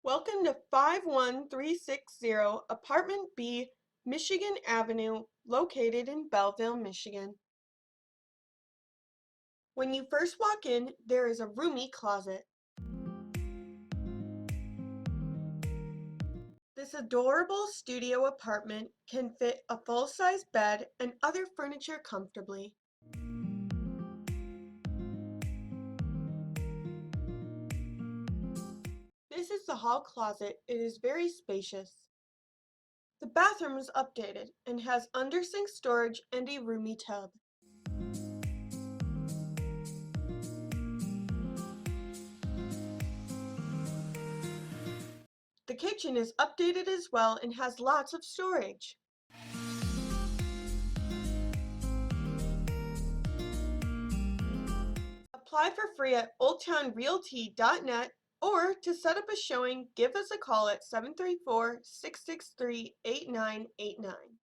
Welcome to 51360 Apartment B, Michigan Avenue, located in Belleville, Michigan. When you first walk in, there is a roomy closet. This adorable studio apartment can fit a full-size bed and other furniture comfortably. This is the hall closet. It is very spacious. The bathroom is updated and has under-sink storage and a roomy tub. The kitchen is updated as well and has lots of storage. Apply for free at oldtownrealty.net, or to set up a showing, give us a call at 734-663-8989.